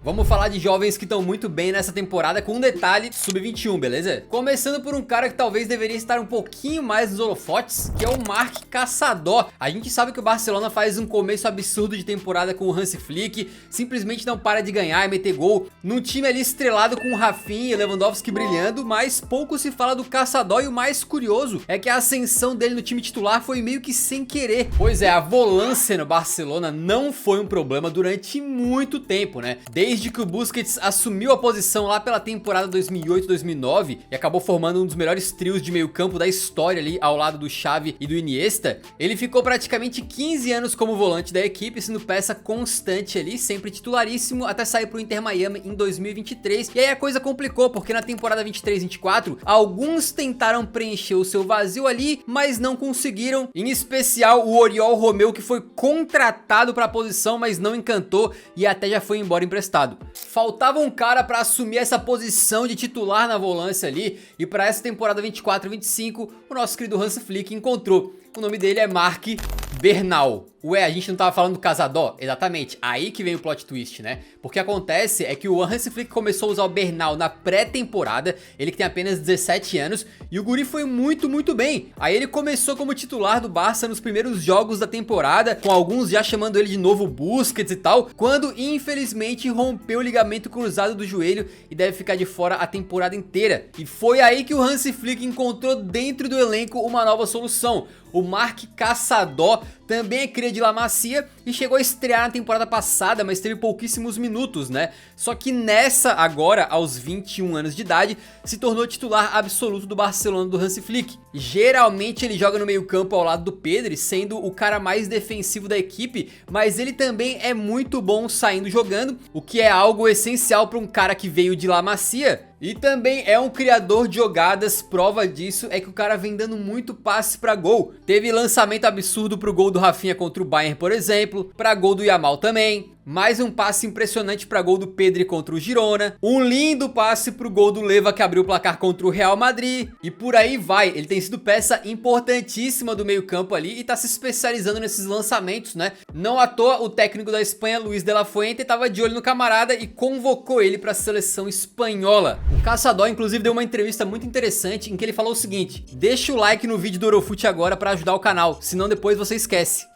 Vamos falar de jovens que estão muito bem nessa temporada com um detalhe sub-21, beleza? Começando por um cara que talvez deveria estar um pouquinho mais nos holofotes, que é o Marc Caçador. A gente sabe que o Barcelona faz um começo absurdo de temporada com o Hansi Flick, simplesmente não para de ganhar e meter gol, num time ali estrelado com o Rafinha e Lewandowski brilhando, mas pouco se fala do Caçador e o mais curioso é que a ascensão dele no time titular foi meio que sem querer. Pois é, a volância no Barcelona não foi um problema durante muito tempo, né? Desde que o Busquets assumiu a posição lá pela temporada 2008-2009 e acabou formando um dos melhores trios de meio campo da história ali ao lado do Xavi e do Iniesta, ele ficou praticamente 15 anos como volante da equipe, sendo peça constante ali, sempre titularíssimo, até sair pro Inter Miami em 2023. E aí a coisa complicou, porque na temporada 23-24, alguns tentaram preencher o seu vazio ali, mas não conseguiram, em especial o Oriol Romeu, que foi contratado para a posição, mas não encantou e até já foi embora emprestado. Faltava um cara para assumir essa posição de titular na volância ali, e para essa temporada 24-25, o nosso querido Hansi Flick encontrou. O nome dele é Marc Bernal. Ué, a gente não tava falando do Caçador? Exatamente, aí que vem o plot twist, né? Porque acontece é que o Hansi Flick começou a usar o Bernal na pré-temporada, ele que tem apenas 17 anos, e o guri foi muito bem. Aí ele começou como titular do Barça nos primeiros jogos da temporada, com alguns já chamando ele de novo Busquets e tal, quando infelizmente rompeu o ligamento cruzado do joelho e deve ficar de fora a temporada inteira. E foi aí que o Hansi Flick encontrou dentro do elenco uma nova solução. O Marc Caçador também é cria de La Masia e chegou a estrear na temporada passada, mas teve pouquíssimos minutos, né? Só que nessa agora, aos 21 anos de idade, se tornou titular absoluto do Barcelona do Hansi Flick. Geralmente ele joga no meio campo ao lado do Pedri, sendo o cara mais defensivo da equipe, mas ele também é muito bom saindo jogando, o que é algo essencial para um cara que veio de La Masia. E também é um criador de jogadas, prova disso é que o cara vem dando muito passe pra gol. Teve lançamento absurdo pro gol do Rafinha contra o Bayern, por exemplo, pra gol do Yamal também. Mais um passe impressionante para gol do Pedri contra o Girona. Um lindo passe pro gol do Leva que abriu o placar contra o Real Madrid. E por aí vai, ele tem sido peça importantíssima do meio campo ali e tá se especializando nesses lançamentos, né? Não à toa, o técnico da Espanha, Luis de la Fuente, tava de olho no camarada e convocou ele para a seleção espanhola. O Caçador, inclusive, deu uma entrevista muito interessante em que ele falou o seguinte: deixa o like no vídeo do Orofute agora para ajudar o canal, senão depois você esquece.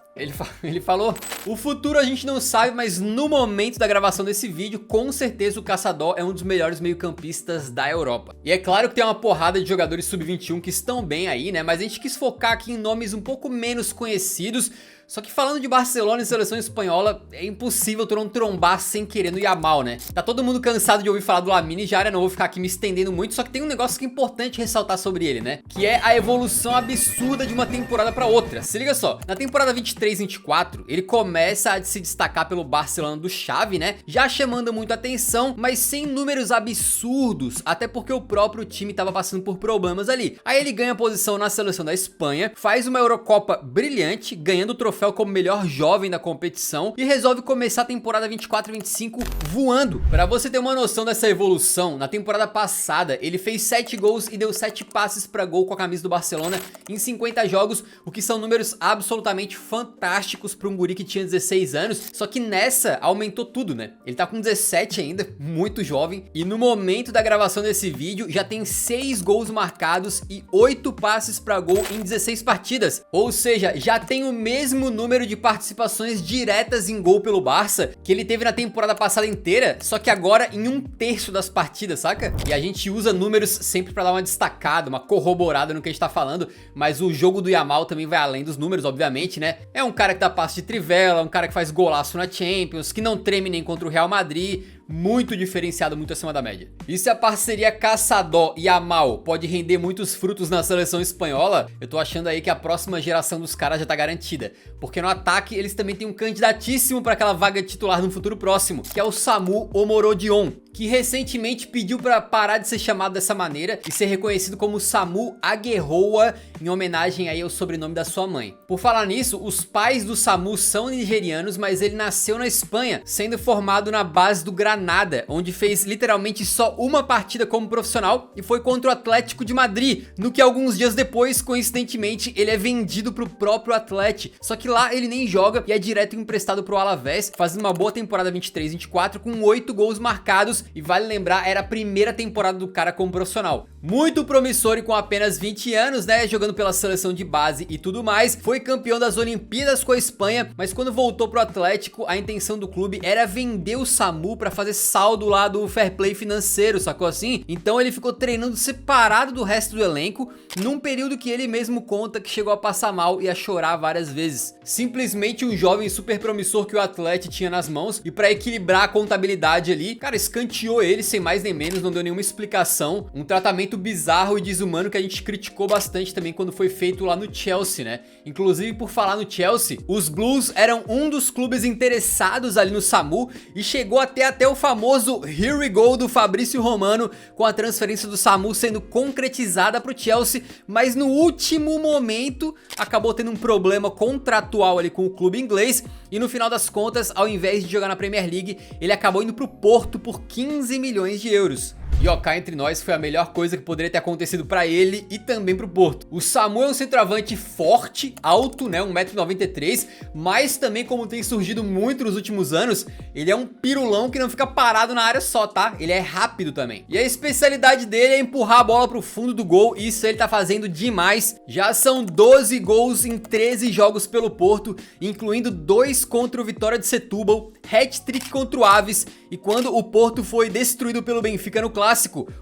Ele falou: o futuro a gente não sabe, mas no momento da gravação desse vídeo, com certeza o Caçador é um dos melhores meio-campistas da Europa. E é claro que tem uma porrada de jogadores sub-21 que estão bem aí, né? Mas a gente quis focar aqui em nomes um pouco menos conhecidos. Só que falando de Barcelona e seleção espanhola, é impossível tu não trombar sem querer no Yamal, né? Tá todo mundo cansado de ouvir falar do Lamine já, né? Não vou ficar aqui me estendendo muito, só que tem um negócio que é importante ressaltar sobre ele, né? Que é a evolução absurda de uma temporada pra outra. Se liga só, na temporada 23-24, ele começa a se destacar pelo Barcelona do Xavi, né? Já chamando muito atenção, mas sem números absurdos, até porque o próprio time tava passando por problemas ali. Aí ele ganha posição na seleção da Espanha, faz uma Eurocopa brilhante, ganhando o troféu como melhor jovem da competição e resolve começar a temporada 24-25 voando. Pra você ter uma noção dessa evolução, na temporada passada ele fez 7 gols e deu 7 passes pra gol com a camisa do Barcelona em 50 jogos, o que são números absolutamente fantásticos pra um guri que tinha 16 anos, só que nessa aumentou tudo, né? Ele tá com 17 ainda, muito jovem, e no momento da gravação desse vídeo já tem 6 gols marcados e 8 passes pra gol em 16 partidas, ou seja, já tem o mesmo número de participações diretas em gol pelo Barça que ele teve na temporada passada inteira, só que agora em 1/3 das partidas, saca? E a gente usa números sempre pra dar uma destacada, uma corroborada no que a gente tá falando, mas o jogo do Yamal também vai além dos números, obviamente, né? É um cara que dá passe de trivela, um cara que faz golaço na Champions, que não treme nem contra o Real Madrid, muito diferenciado, muito acima da média. E se a parceria Caçador e Yamal pode render muitos frutos na seleção espanhola, eu tô achando aí que a próxima geração dos caras já tá garantida, porque no ataque eles também têm um candidatíssimo para aquela vaga titular no futuro próximo, que é o Samu Omorodion, que recentemente pediu para parar de ser chamado dessa maneira e ser reconhecido como Samu Agueroa, em homenagem aí ao sobrenome da sua mãe. Por falar nisso, os pais do Samu são nigerianos, mas ele nasceu na Espanha, sendo formado na base do Granada, onde fez literalmente só uma partida como profissional e foi contra o Atlético de Madrid, no que alguns dias depois, coincidentemente, ele é vendido pro próprio Atlético. Só que lá ele nem joga e é direto emprestado pro Alavés, fazendo uma boa temporada 23-24 com 8 gols marcados, e vale lembrar, era a primeira temporada do cara como profissional. Muito promissor e com apenas 20 anos, né, jogando pela seleção de base e tudo mais, foi campeão das Olimpíadas com a Espanha, mas quando voltou pro Atlético, a intenção do clube era vender o Samu pra fazer saldo lá do fair play financeiro, sacou assim? Então ele ficou treinando separado do resto do elenco, num período que ele mesmo conta que chegou a passar mal e a chorar várias vezes. Simplesmente um jovem super promissor que o Atlético tinha nas mãos, e pra equilibrar a contabilidade ali, cara, escanteou ele sem mais nem menos, não deu nenhuma explicação. Um tratamento bizarro e desumano que a gente criticou bastante também quando foi feito lá no Chelsea, né? Inclusive, por falar no Chelsea, os Blues eram um dos clubes interessados ali no Samu e chegou até o famoso Here we go do Fabrício Romano, com a transferência do Samu sendo concretizada pro Chelsea, mas no último momento acabou tendo um problema contratual ali com o clube inglês e no final das contas, ao invés de jogar na Premier League, ele acabou indo pro Porto por 15 milhões de euros. E ó, cá entre nós, foi a melhor coisa que poderia ter acontecido pra ele e também pro Porto. O Samu é um centroavante forte, alto, né, 1,93 m, mas também, como tem surgido muito nos últimos anos, ele é um pirulão que não fica parado na área só, tá? Ele é rápido também. E a especialidade dele é empurrar a bola pro fundo do gol, e isso ele tá fazendo demais. Já são 12 gols em 13 jogos pelo Porto, incluindo 2 contra o Vitória de Setúbal, hat-trick contra o Aves, e quando o Porto foi destruído pelo Benfica no clássico,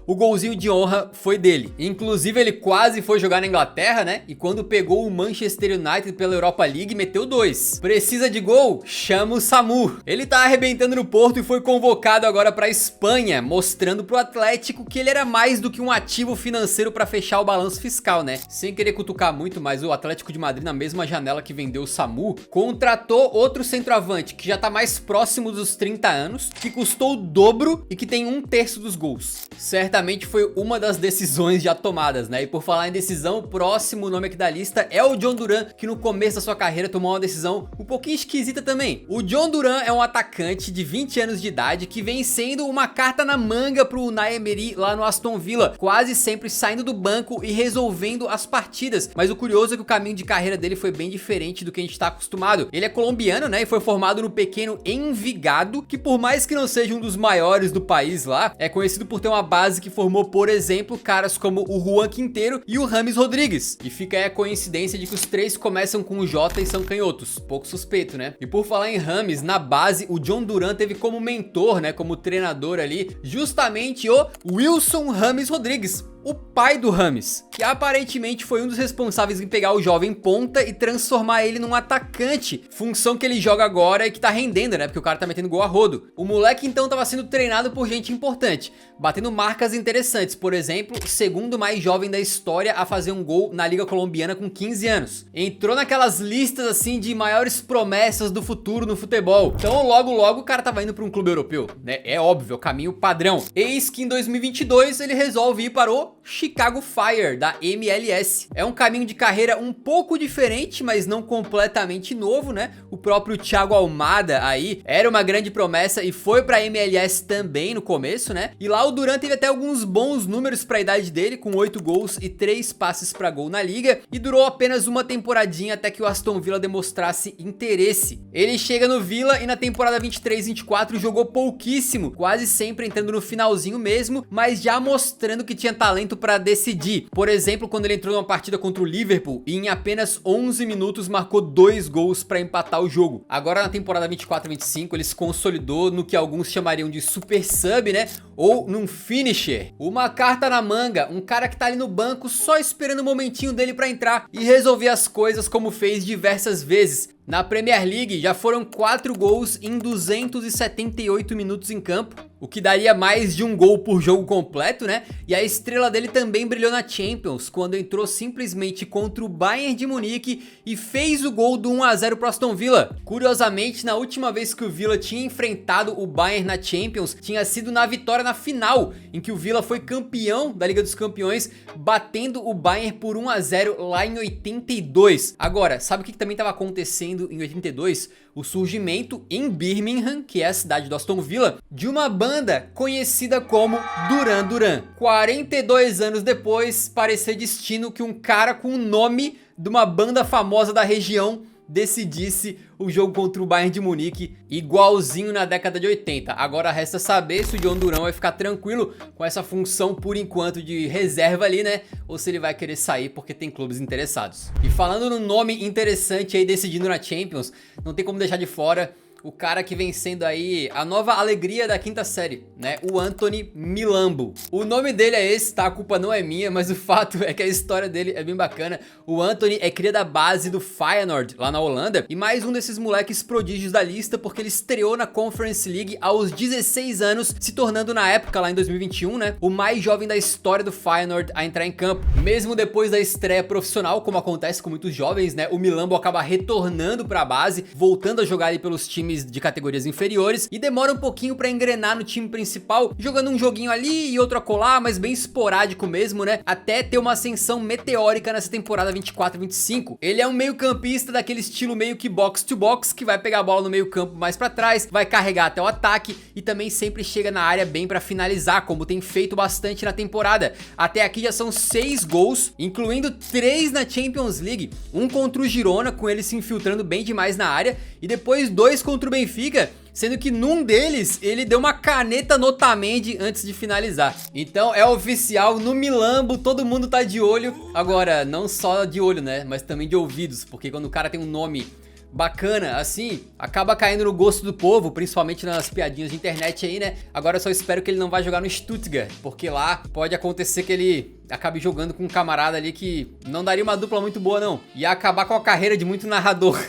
o golzinho de honra foi dele. Inclusive ele quase foi jogar na Inglaterra, né? E quando pegou o Manchester United pela Europa League, meteu 2. Precisa de gol? Chama o Samu. Ele tá arrebentando no Porto e foi convocado agora pra Espanha, mostrando pro Atlético que ele era mais do que um ativo financeiro pra fechar o balanço fiscal, né? Sem querer cutucar muito, mas o Atlético de Madrid, na mesma janela que vendeu o Samu, contratou outro centroavante que já tá mais próximo dos 30 anos, que custou o dobro e que tem 1/3 dos gols. Certamente foi uma das decisões já tomadas, né? E por falar em decisão, o próximo nome aqui da lista é o John Duran, que no começo da sua carreira tomou uma decisão um pouquinho esquisita também. O John Duran é um atacante de 20 anos de idade que vem sendo uma carta na manga pro Unai Emery lá no Aston Villa, quase sempre saindo do banco e resolvendo as partidas. Mas o curioso é que o caminho de carreira dele foi bem diferente do que a gente tá acostumado. Ele é colombiano, né? E foi formado no pequeno Envigado, que por mais que não seja um dos maiores do país lá, é conhecido por ter uma base que formou, por exemplo, caras como o Juan Quintero e o Rames Rodrigues. E fica aí a coincidência de que os três começam com o J e são canhotos. Pouco suspeito, né? E por falar em Rames, na base, o John Duran teve como mentor, né, como treinador ali, justamente o Wilson Rames Rodrigues, o pai do Rames, que aparentemente foi um dos responsáveis em pegar o jovem ponta e transformar ele num atacante, função que ele joga agora e que tá rendendo, né, porque o cara tá metendo gol a rodo. O moleque então tava sendo treinado por gente importante, batendo marcas interessantes, por exemplo, o segundo mais jovem da história a fazer um gol na Liga Colombiana com 15 anos. Entrou naquelas listas assim de maiores promessas do futuro no futebol. Então logo o cara tava indo pra um clube europeu, né, é óbvio, é o caminho padrão. Eis que em 2022 ele resolve ir para o Chicago Fire, da MLS. É um caminho de carreira um pouco diferente, mas não completamente novo, né? O próprio Thiago Almada aí era uma grande promessa e foi pra MLS também no começo, né? E lá o Duran teve até alguns bons números pra idade dele, com 8 gols e 3 passes pra gol na liga, e durou apenas uma temporadinha até que o Aston Villa demonstrasse interesse. Ele chega no Villa e na temporada 23-24 jogou pouquíssimo, quase sempre entrando no finalzinho mesmo, mas já mostrando que tinha talento pra decidir. Por exemplo, quando ele entrou numa partida contra o Liverpool e em apenas 11 minutos marcou 2 gols pra empatar o jogo. Agora na temporada 24-25 ele se consolidou no que alguns chamariam de super sub, né? Ou num finisher. Uma carta na manga, um cara que tá ali no banco só esperando o momentinho dele pra entrar e resolver as coisas como fez diversas vezes. Na Premier League já foram 4 gols em 278 minutos em campo. o que daria mais de um gol por jogo completo, né? E a estrela dele também brilhou na Champions, quando entrou simplesmente contra o Bayern de Munique e fez o gol do 1 a 0 pro Aston Villa. Curiosamente, na última vez que o Villa tinha enfrentado o Bayern na Champions, tinha sido na vitória na final, em que o Villa foi campeão da Liga dos Campeões, batendo o Bayern por 1 a 0 lá em 82. Agora, sabe o que também estava acontecendo em 82? O surgimento em Birmingham, que é a cidade do Aston Villa, de uma banda conhecida como Duran Duran. 42 anos depois, parecia destino que um cara com o nome de uma banda famosa da região decidisse o jogo contra o Bayern de Munique, igualzinho na década de 80. Agora resta saber se o John Duran vai ficar tranquilo com essa função por enquanto de reserva ali, né? Ou se ele vai querer sair porque tem clubes interessados. E falando no nome interessante aí decidindo na Champions, não tem como deixar de fora o cara que vem sendo aí a nova alegria da quinta série, né? O Anthony Milambo. O nome dele é esse, tá? A culpa não é minha, mas o fato é que a história dele é bem bacana. O Anthony é cria da base do Feyenoord, lá na Holanda, e mais um desses moleques prodígios da lista, porque ele estreou na Conference League aos 16 anos, se tornando na época, lá em 2021, né? O mais jovem da história do Feyenoord a entrar em campo. Mesmo depois da estreia profissional, como acontece com muitos jovens, né? O Milambo acaba retornando pra base, voltando a jogar ali pelos times de categorias inferiores e demora um pouquinho pra engrenar no time principal, jogando um joguinho ali e outro acolá, mas bem esporádico mesmo, né? Até ter uma ascensão meteórica nessa temporada 24-25. Ele é um meio campista daquele estilo meio que box to box, que vai pegar a bola no meio campo mais pra trás, vai carregar até o ataque e também sempre chega na área bem pra finalizar, como tem feito bastante na temporada. Até aqui já são 6 gols, incluindo 3 na Champions League, um contra o Girona, com ele se infiltrando bem demais na área, e depois 2 contra o Benfica, sendo que num deles ele deu uma caneta no Otamendi antes de finalizar. Então é oficial, no Milambo todo mundo tá de olho. Agora, não só de olho, né, mas também de ouvidos, porque quando o cara tem um nome bacana, assim, acaba caindo no gosto do povo, principalmente nas piadinhas de internet aí, né? Agora eu só espero que ele não vá jogar no Stuttgart, porque lá pode acontecer que ele acabe jogando com um camarada ali que não daria uma dupla muito boa, não. Ia acabar com a carreira de muito narrador.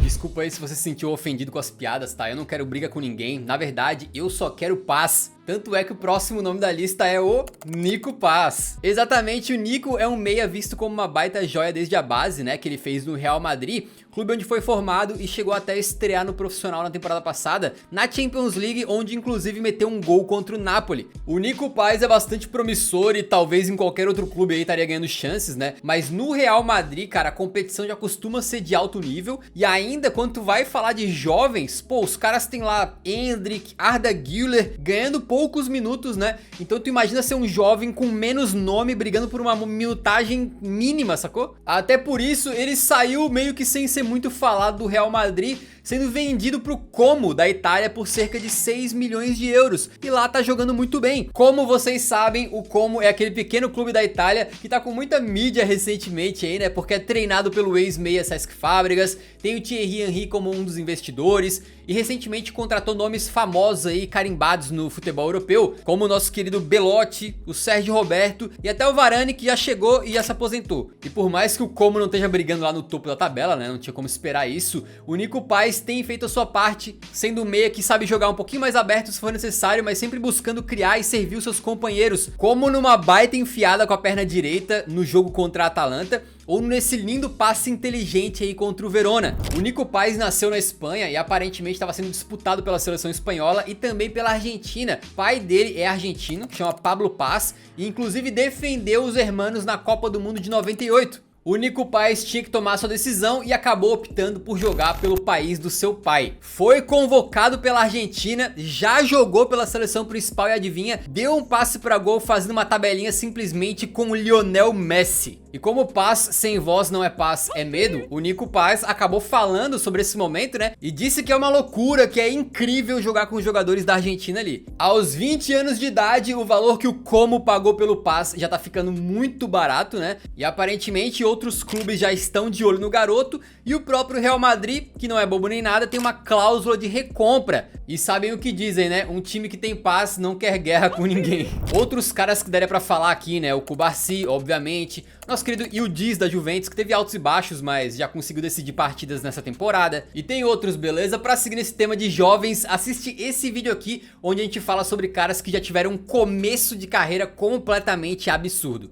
Desculpa aí se você se sentiu ofendido com as piadas, tá? Eu não quero briga com ninguém. Na verdade, eu só quero paz. Tanto é que o próximo nome da lista é o Nico Paz. Exatamente, o Nico é um meia visto como uma baita joia desde a base, né? Que ele fez no Real Madrid, clube onde foi formado e chegou até a estrear no profissional na temporada passada, na Champions League, onde inclusive meteu um gol contra o Napoli. O Nico Paz é bastante promissor e talvez em qualquer outro clube aí estaria ganhando chances, né? Mas no Real Madrid, cara, a competição já costuma ser de alto nível, e ainda quando tu vai falar de jovens, pô, os caras têm lá Endrick, Arda Güler ganhando poucos minutos, né? Então tu imagina ser um jovem com menos nome brigando por uma minutagem mínima, sacou? Até por isso ele saiu meio que sem ser muito falado do Real Madrid, sendo vendido pro Como da Itália por cerca de 6 milhões de euros, e lá tá jogando muito bem. Como vocês sabem, o Como é aquele pequeno clube da Itália que tá com muita mídia recentemente aí, né? Porque é treinado pelo ex-meia Cesc Fábregas, tem o Thierry Henry como um dos investidores e recentemente contratou nomes famosos aí, carimbados no futebol europeu, como o nosso querido Belotti, o Sérgio Roberto e até o Varane, que já chegou e já se aposentou. E por mais que o Como não esteja brigando lá no topo da tabela, né? Não tinha como esperar isso, o Nico Paz tem feito a sua parte, sendo um meia que sabe jogar um pouquinho mais aberto se for necessário, mas sempre buscando criar e servir os seus companheiros, como numa baita enfiada com a perna direita no jogo contra a Atalanta, ou nesse lindo passe inteligente aí contra o Verona. O Nico Paz nasceu na Espanha e aparentemente estava sendo disputado pela seleção espanhola e também pela Argentina. O pai dele é argentino, chama Pablo Paz, e inclusive defendeu os hermanos na Copa do Mundo de 98. O Nico Paz tinha que tomar sua decisão e acabou optando por jogar pelo país do seu pai. Foi convocado pela Argentina, já jogou pela seleção principal e adivinha, deu um passe para gol fazendo uma tabelinha simplesmente com o Lionel Messi. E como paz sem voz não é paz, é medo, o Nico Paz acabou falando sobre esse momento, né? E disse que é uma loucura, que é incrível jogar com os jogadores da Argentina ali. Aos 20 anos de idade, o valor que o Como pagou pelo Paz já tá ficando muito barato, né? E aparentemente outros clubes já estão de olho no garoto, e o próprio Real Madrid, que não é bobo nem nada, tem uma cláusula de recompra. E sabem o que dizem, né? Um time que tem paz não quer guerra com ninguém. Outros caras que daria pra falar aqui, né? O Cubarsí, obviamente. Nosso nosso querido Yildiz da Juventus, que teve altos e baixos, mas já conseguiu decidir partidas nessa temporada. E tem outros, beleza? Pra seguir nesse tema de jovens, assiste esse vídeo aqui, onde a gente fala sobre caras que já tiveram um começo de carreira completamente absurdo.